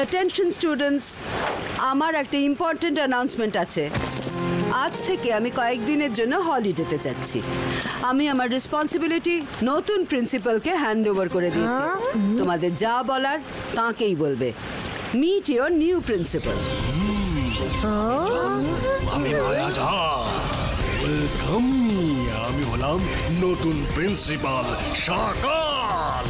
Attention students, আমার একটা important announcement আছে। আজ থেকে আমি কয়েকদিনের জন্য হলিডেতে যাচ্ছি। আমি আমার রেসপন্সিবিলিটি নতুন প্রিন্সিপালকে হ্যান্ড ওভার করে দিয়েছি। তোমাদের যা বলার তাঁকেই বলবে। Meet your new principal. আমি মায়া যা, ওয়েলকাম। আমি হলাম নতুন প্রিন্সিপাল সকাল।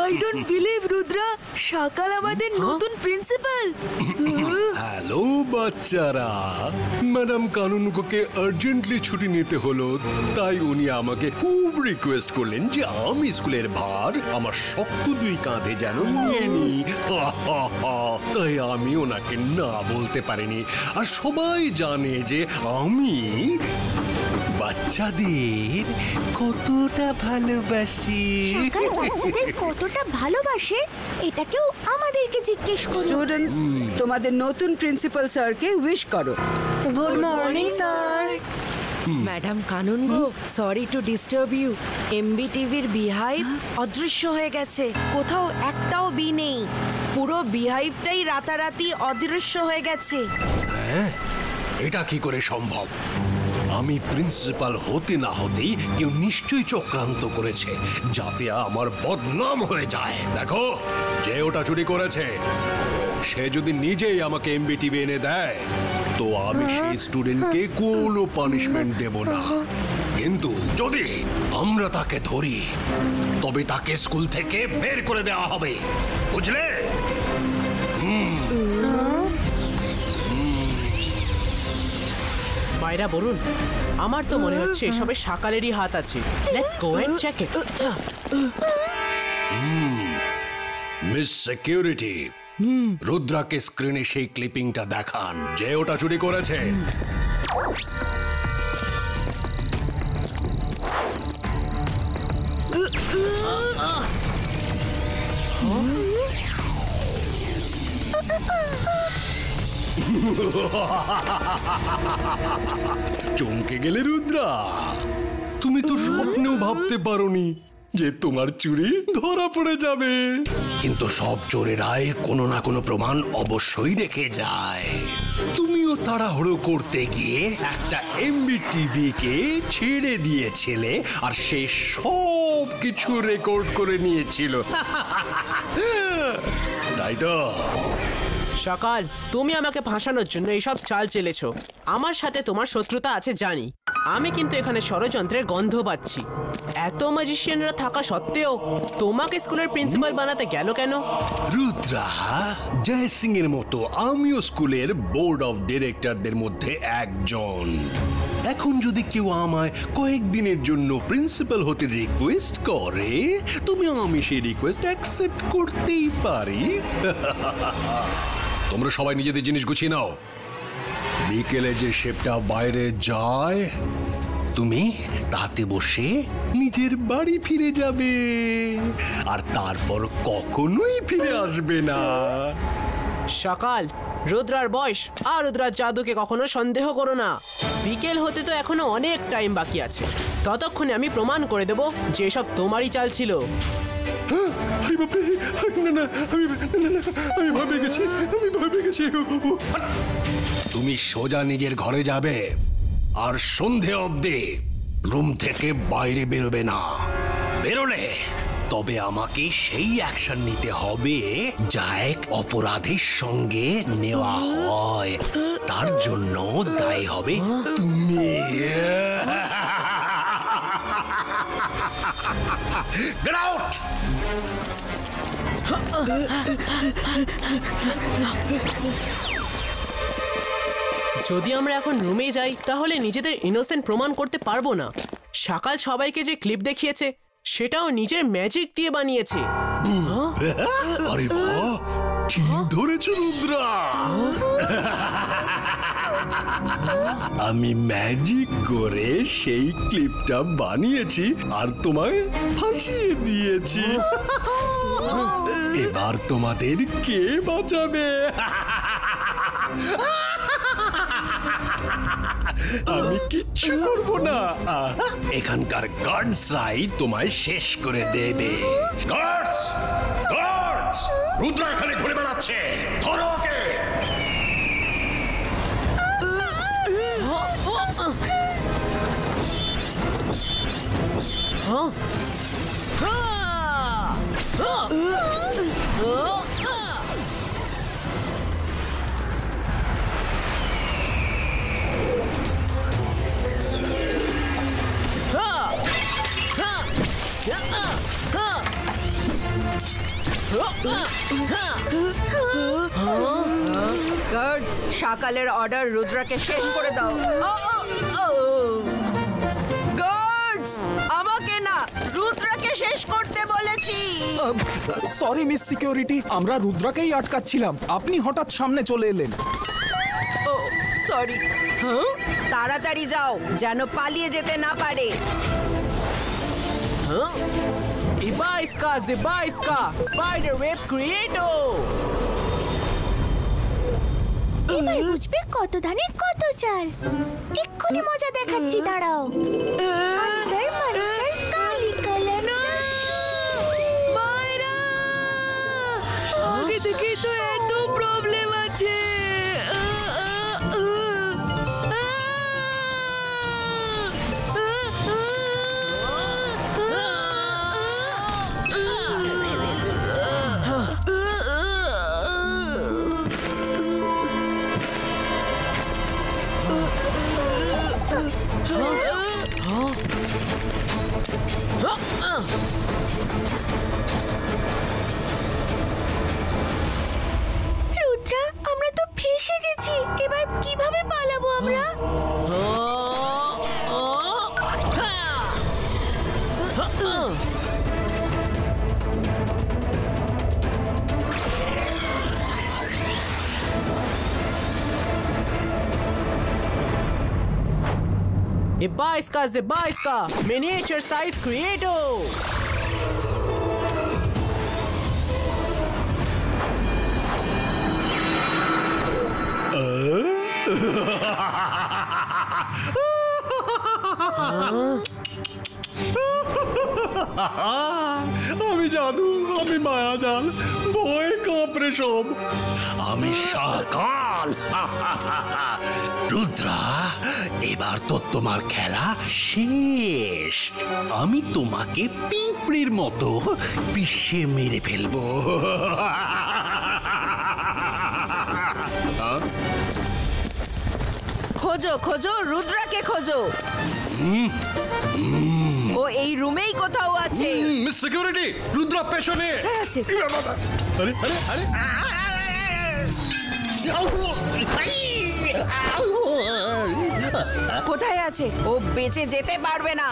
I don't believe রুদ্রা, সকাল আমাদের নতুন প্রিন্সিপাল। হ্যালো বাচ্চারা, ম্যাডাম কানুনগোকে আর্জেন্টলি ছুটি নিতে হলো, তাই উনি আমাকে খুব রিকোয়েস্ট করলেন যে আমি স্কুলের ভার আমার শক্ত দুই কাঁধে যেন নিয়ে নিই। তাই আমি ওনাকে না বলতে পারিনি। আর সবাই জানে যে আমি বাচ্চাদের কতটা ভালোবাসি। সকাল বাচ্চাদের কতটা ভালোবাসে এটা কেউ আমাদেরকে জিজ্ঞেস করো। স্টুডেন্টস, তোমাদের নতুন প্রিন্সিপাল স্যারকে উইশ করো। Good morning sir. Madam Kanungo, sorry to disturb you. এমবিটিভির বিহাইভ অদৃশ্য হয়ে গেছে, কোথাও একটাও বি নেই। পুরো বিহাইভটাই রাতারাতি অদৃশ্য হয়ে গেছে। হ্যাঁ, এটা কি করে সম্ভব? আমি প্রিন্সিপাল হতে না হতেই কেউ নিশ্চয়ই চক্রান্ত করেছে যাতে আমার বদনাম হয়ে যায়। দেখো, যে ওটা চুরি করেছে সে যদি নিজেই আমাকে এমবিটিভি এনে দেয় তো আমি সেই স্টুডেন্টকে কোনো পানিশমেন্ট দেব না। কিন্তু যদি আমরা তাকে ধরি তবে তাকে স্কুল থেকে বের করে দেওয়া হবে, বুঝলে? মায়েরা বলুন, আমার তো মনে হচ্ছে এসবে সকালেরই হাত আছে। Let's go and check it. Miss security, রুদ্রাকে স্ক্রিনে সেই ক্লিপিংটা দেখান যে ওটা চুরি করেছে। চমকে গেলে রুদ্রা, তুমি তো স্বপ্নেও ভাবতে পারোনি যে তোমার চুরি ধরা পড়ে যাবে। কিন্তু সব চোরেরাই কোনো না কোনো প্রমাণ অবশ্যই রেখে যায়। তুমিও তাড়াহুড়ো করতে গিয়ে একটা এমবিটিভি কে ছেড়ে দিয়েছিলে আর সে সব কিছু রেকর্ড করে নিয়েছিল, তাই তো? সকাল, তুমি আমাকে ফাঁসানোর জন্য এইসব চাল চেলেছো। আমার সাথে তোমার শত্রুতা আছে জানি, আমি কিন্তু এখানে ষড়যন্ত্রের গন্ধ পাচ্ছি। এত ম্যাজিশিয়ানরা থাকা সত্ত্বেও তোমাকে স্কুলের প্রিন্সিপাল বানাতে গেল কেন? রুদ্রা, জয় সিং এর মতো আমিও স্কুলের বোর্ড অফ ডিরেক্টরদের মধ্যে একজন। এখন যদি কেউ আমায় কয়েকদিনের জন্য প্রিন্সিপাল হতে রিকোয়েস্ট করে তুমি আমি সেই রিকোয়েস্ট অ্যাকসেপ্ট করতেই পারি। তোমরা সবাই নিজেদের জিনিস গুছিয়ে নাও। বিকেলে যে শেপটা বাইরে যায় তুমি তাতে বসে নিজের বাড়ি ফিরে যাবে, আর তারপর কখনোই ফিরে আসবে না। সকাল, রুদ্রার বয়স আর রুদ্রার জাদুকে কখনো সন্দেহ করো না। বিকেল হতে তো এখনো অনেক টাইম বাকি আছে। ততক্ষণে আমি প্রমাণ করে দেব যে সব তোমারই চাল ছিল। আমি ভয় পেয়ে গেছি। তুমি সোজা নিজের ঘরে যাবে আর সন্ধে অবধি রুম থেকে বাইরে বেরোবে না। বেরোলে তবে আমাকে সেই অ্যাকশন নিতে হবে যা এক অপরাধীর সঙ্গে নেওয়া হয়। তার জন্য দায়ী হবে তুমি। Get out! যদি আমরা এখন রুমে যাই তাহলে নিজেদের ইনোসেন্ট প্রমাণ করতে পারবো না। সকাল সবাইকে যে ক্লিপ দেখিয়েছে সেটাও নিজের ম্যাজিক দিয়ে বানিয়েছে। আরে বাহ, ঠিক ধরেছো রুদ্রা। আমি ম্যাজিক করে সেই ক্লিপটা বানিয়েছি আর তোমায় ফাঁসিয়ে দিয়েছি। এবার তোমাদের কে বাঁচাবে? আমি কিচ্ছু করব না। এখানকার গার্ডসরাই তোমায় শেষ করে দেবে। গার্ডস, গার্ডস, রুদ্র এখানে ঘুরে বেড়াচ্ছে, ধরো ওকে। গার্ডস, সকালের অর্ডার রুদ্রাকে শেষ করে দাও। গার্ডস, আমাকে না, রুদ্রাকে শেষ করতে বলেছি। সরি মিস সিকিউরিটি, আমরা রুদ্রাকেই আটকাচ্ছিলাম, আপনি হঠাৎ সামনে চলে এলেন। ও সরি। তাড়াতাড়ি যাও যেন পালিয়ে যেতে না পারে। ইবাইস্কা জিবাইস্কা স্পাইডার ওয়েব ক্রিয়েটো। এবার বুঝবে কত ধানে কত চাল। এক্ষুনি মজা দেখাচ্ছি, দাঁড়াও। আন্দার মান্দার কালি কালার। মায়েরা, আগে থেকেই তো এত প্রবলেম আছে। রুদ্রা, আমরা তো ফেঁসে গেছি, এবার কিভাবে পালাবো আমরা? ইবাইস্কা জিবাইস্কা মিনিয়েচার সাইজ ক্রিয়েটো। আমি জাদু, আমি মায়াজাল, ভয় কাঁপড়ে সব। আমি সকাল। রুদ্রা, এবার তো তোমার খেলা শেষ। আমি তোমাকে পিঁপড়ের মতো পিষে মেরে ফেলবো। খোঁজো খোঁজো, রুদ্রাকে খোঁজো। ও এই রুমেই কোথাও আছে। মিস সিকিউরিটি, রুদ্রা পেছনে আছে। আরে আরে আরে, কোথায় আছে? ও বেঁচে যেতে পারবে না।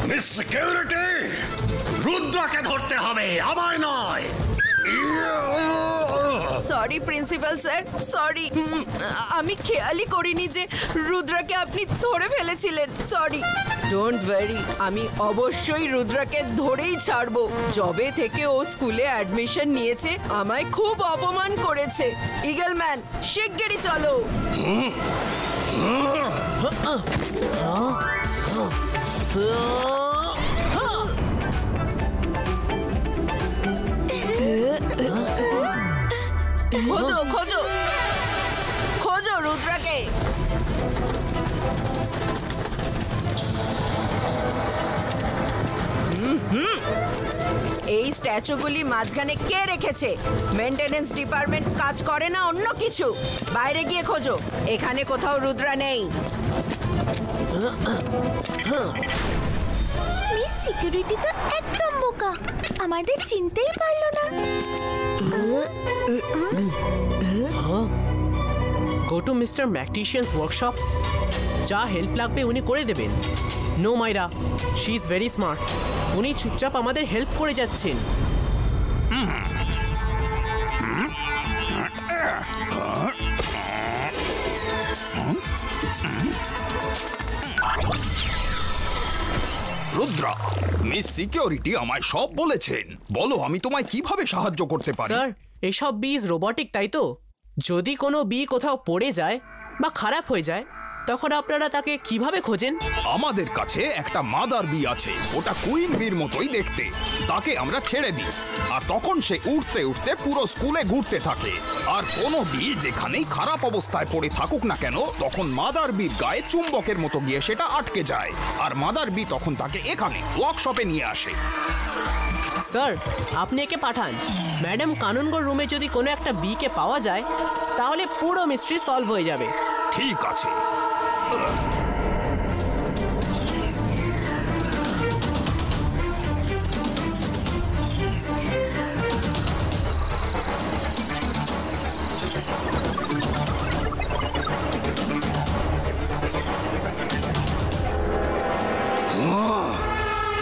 মিস সিকিউরিটি, রুদ্রাকে ধরতে হবে, আমায় নয়। Sorry principal sir, sorry. আমি খেয়ালই করিনি যে রুদ্রাকে আপনি ধরে ফেলেছিলেন। সরি। ডোন্ট ওয়ারি, আমি অবশ্যই রুদ্রাকে ধরেই ছাড়বো। যবে থেকে ও স্কুলে অ্যাডমিশন নিয়েছে আমায় খুব অপমান করেছে। ইগলম্যান, শিগগিরই চলো। খোঁজো খোঁজো খোঁজো রুদ্রাকে। এই স্ট্যাচুগুলি মাঝখানে কে রেখেছে? মেইনটেনেন্স ডিপার্টমেন্ট কাজ করে না অন্য কিছু? বাইরে গিয়ে খোঁজো, এখানে কোথাও রুদ্রা নেই। মিস সিকিউরিটি তো একদম বোকা, আমাদের চিনতেই পারলো না। গো টু মিস্টার ম্যাকটিশিয়ানস ওয়ার্কশপ, যা হেল্প লাগবে উনি করে দেবেন। নো মাইরা, শি ইজ ভেরি স্মার্ট। উনি চুপচাপ আমাদের হেল্প করে যাচ্ছেন। রুদ্রা, মিস সিকিউরিটি আমায় সব বলেছেন। বলো আমি তোমায় কিভাবে সাহায্য করতে পারি? স্যার এইসব বীজ রোবটিক, তাই তো? যদি কোনো বি কোথাও পড়ে যায় বা খারাপ হয়ে যায় তখন আপনারা তাকে কিভাবে খোঁজেন? আমাদের কাছে একটা মাদার বি আছে, ওটা কুইন বির মতোই দেখতে। তাকে আমরা ছেড়ে দিই আর তখন সে উঠতে উঠতে পুরো স্কুলে ঘুরতে থাকে। আর কোনো বি যেখানেই খারাপ অবস্থায় পড়ে থাকুক না কেন, তখন মাদার বির গায়ে চুম্বকের মতো গিয়ে সেটা আটকে যায়। আর মাদার বি তখন তাকে এখানে ওয়ার্কশপে নিয়ে আসে। স্যার আপনি একে পাঠান। ম্যাডাম কানুনগোর রুমে যদি কোনো একটা বিকে পাওয়া যায় তাহলে পুরো মিস্ট্রি সলভ হয়ে যাবে। ঠিক আছে।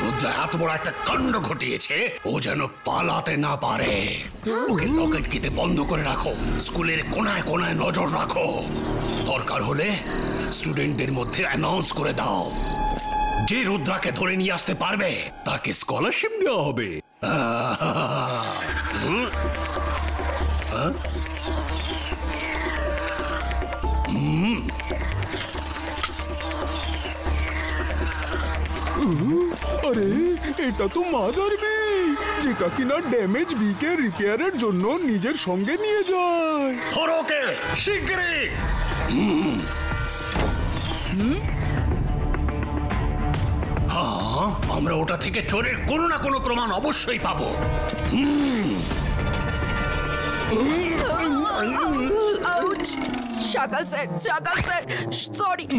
রুদ্রা এত বড় একটা কাণ্ড ঘটিয়েছে, ও যেন পালাতে না পারে। ওকে লকেট কিতে বন্ধ করে রাখো, স্কুলের কোনায় কোনায় নজর রাখো। দরকার হলে স্টুডেন্টদের মধ্যে অ্যানাউন্স করে দাও, যে রুদ্রাকে ধরে নিয়ে আসতে পারবে তাকে স্কলারশিপ দেওয়া হবে। আরে এটা তো মাদার বি, যেটা কিনা ড্যামেজ বিকে রিপেয়ারের জন্য নিজের সঙ্গে নিয়ে যায়। ধরো ওকে শিগগিরই। হ্যাঁ, আমরা ওটা থেকে চোরের কোনো না কোনো প্রমাণ অবশ্যই পাবো। শাকাল স্যার,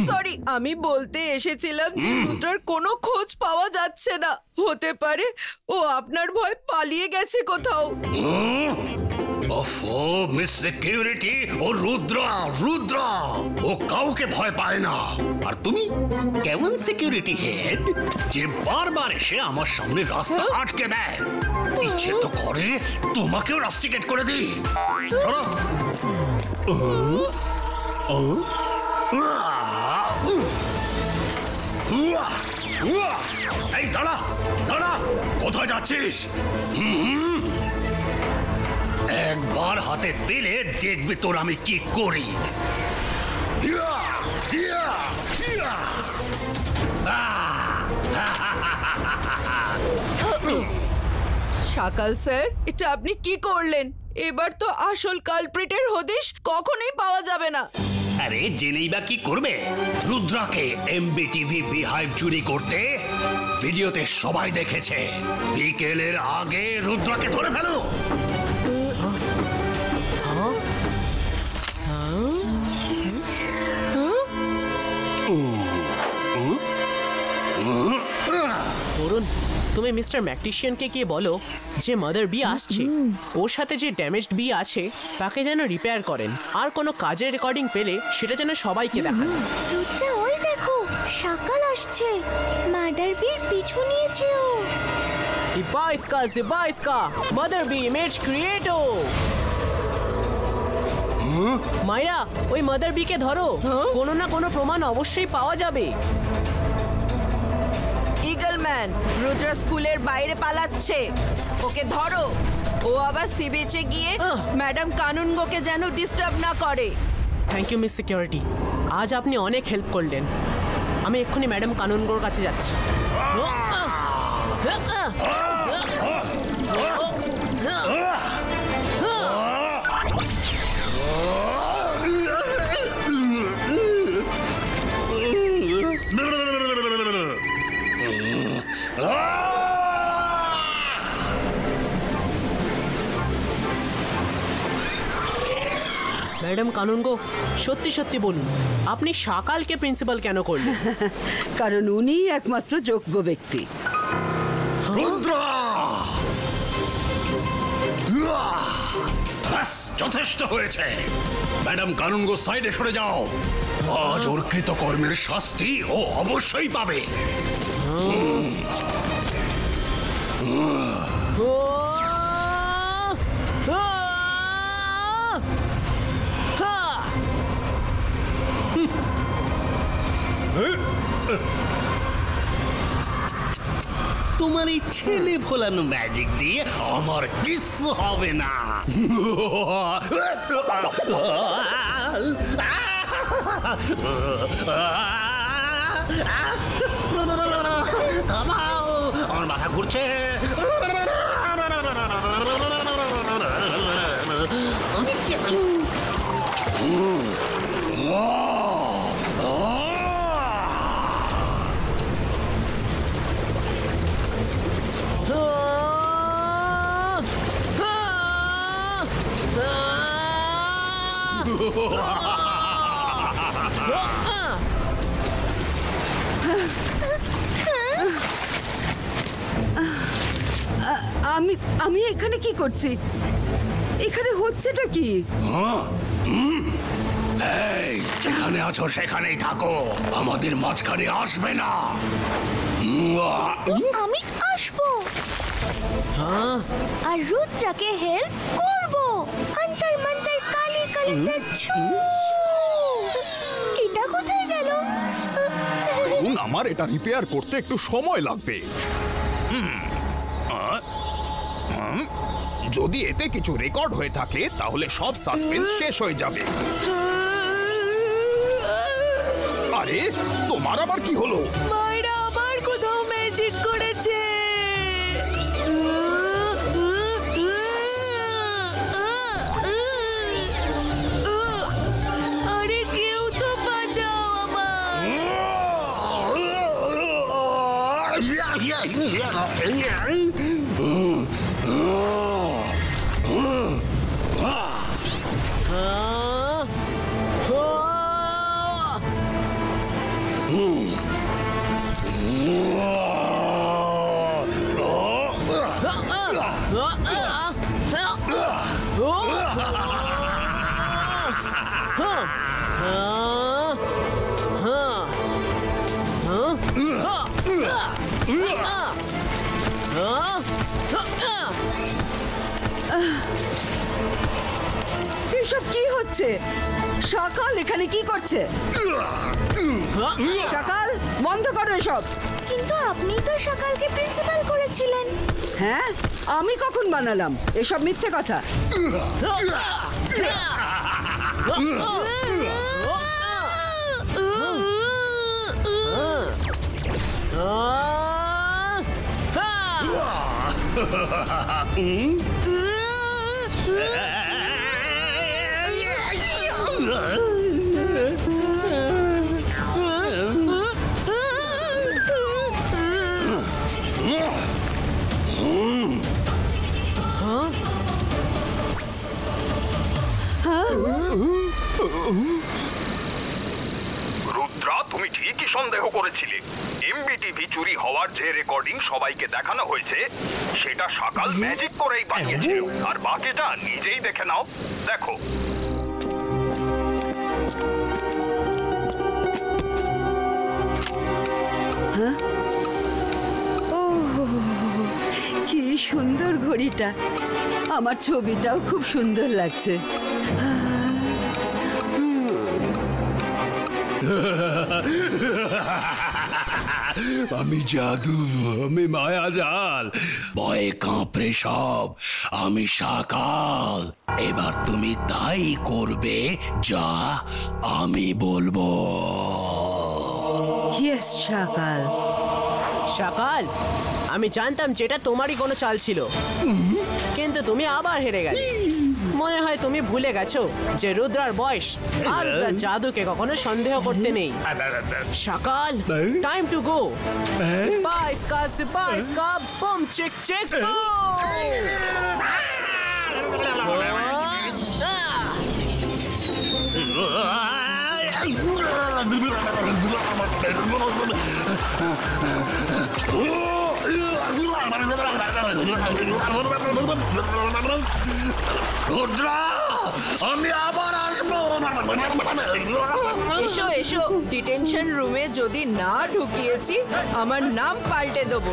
সরি, আমি বলতে এসেছিলাম যে রুদ্রার কোনো খোঁজ পাওয়া যাচ্ছে না। হতে পারে ও আপনার ভয় পালিয়ে গেছে কোথাও। ওফো মিস সিকিউরিটি, ও রুদ্রা ও কাউকে ভয় পায় না। আর তুমি কেমন সিকিউরিটি হেড যে বারবার এসে আমার সামনে রাস্তা আটকে দেয়? ইচ্ছে তো করে তোমাকেও রাস্টিকেট করে দিই। চলো। এই দাঁড়া, কোথায় যাচ্ছিস? একবার হাতে পেলে দেখবি তোর আমি কি করি। শাকাল স্যার, এটা আপনি কি করলেন? এবার তো আসল কালপ্রিটের হদিশ কখনোই পাওয়া যাবে না। আরে জেনেই বা কি করবে? রুদ্রাকে এমবিটিভি বিহাইভ চুরি করতে ভিডিওতে সবাই দেখেছে। বিকেলের আগে রুদ্রাকে ধরে ফেলো। অরুণ, তুমি মিস্টার ম্যাকটিশিয়ানকে গিয়ে বলো যে মাদার বি আসছে, ওর সাথে যে ড্যামেজড বি আছে তাকে যেন রিপেয়ার করেন। আর কোনো কাজের রেকর্ডিং পেলে সেটা যেন সবাইকে দেখান। রুদ্রা, ওই দেখো সকাল আসছে, মাদার বির পিছু নিয়েছে ও। Zibaiska, Mother Bee image creator. মাইরা, ওই মাদার বিকে ধরো, কোনো না কোনো প্রমাণ অবশ্যই পাওয়া যাবে। ইগল ম্যান, রুদ্রা স্কুলের বাইরে পালাচ্ছে, ওকে ধরো। ও আবার সি বিচে গিয়ে ম্যাডাম কানুনগোকে যেন ডিস্টার্ব না করে। থ্যাংক ইউ মিস সিকিউরিটি, আজ আপনি অনেক হেল্প করলেন। আমি এক্ষুনি ম্যাডাম কানুনগোর কাছে যাচ্ছি। ম্যাডাম কানুনগো, সত্যি সত্যি বলুন, আপনি সকালকে প্রিন্সিপাল কেন করলেন? কারণ উনি একমাত্র যোগ্য ব্যক্তি। রুদ্রা! ব্যাস, যথেষ্ট হয়েছে। ম্যাডাম কানুনগো সাইডে সরে যাও। আজ ওর কৃতকর্মের শাস্তি ও অবশ্যই পাবে। ছেলে ভোলানো ম্যাজিক দিয়ে আমার কিচ্ছু হবে না। থামাও, আমার মাথা ঘুরছে। আমি আমি এখানে কি করছি? এখানে হচ্ছেটা কি? এই, যেখানে আছো সেখানেই থাকো, আমাদের মাঝখানে আসবে না। আমি আসবো আর রুদ্রাকে হেল্প করবো। অন্তর মন্তর কালি কালিন্দর ছু। এটা কোথায় গেল? আমার এটা রিপেয়ার করতে একটু সময় লাগবে। যদি এতে কিছু রেকর্ড হয়ে থাকে তাহলে সব সাসপেন্স শেষ হয়ে যাবে। আরে, তোমার আবার কি হলো? মায়েরা আবার কোথাও ম্যাজিক করেছে। আরে কেউ তো বাঁচাও আমায়। এসব কি হচ্ছে? সকাল এখানে কি করছে? সকাল, বন্ধ করো এসব। কিন্তু আপনি তো সকালকে প্রিন্সিপাল করেছিলেন। হ্যাঁ, আমি কখন বানালাম? এসব মিথ্যে কথা। রুদ্রা, তুমি ঠিকই সন্দেহ করেছিলে। এমবিটিভি চুরি হওয়ার যে রেকর্ডিং সবাইকে দেখানো হয়েছে সেটা সকাল ম্যাজিক করেই বানিয়েছে। আর বাকিটা নিজেই দেখে নাও, দেখো। কি সুন্দর ঘড়িটা। আমার ছবিটাও খুব সুন্দর লাগছে। আমি জাদু, আমি মায়াজাল, ভয়ে কাঁপড়ে সব। আমি সকাল। এবার তুমি তাই করবে যা আমি বলবো। ইয়েস সকাল। সকাল, আমি জানতাম যেটা তোমারই কোনো চাল ছিল, কিন্তু তুমি আবার হেরে গেলে। মনে হয় তুমি ভুলে গেছো যে রুদ্রার বয়স আর তার জাদুকে কখনো সন্দেহ করতে নেই। সকাল, টাইম টু গো। পাইসকা বুম চেক চেক। আমি আবার আসবো। এসো এসো, ডিটেনশন রুমে যদি না ঢুকিয়েছি আমার নাম পাল্টে দেবো।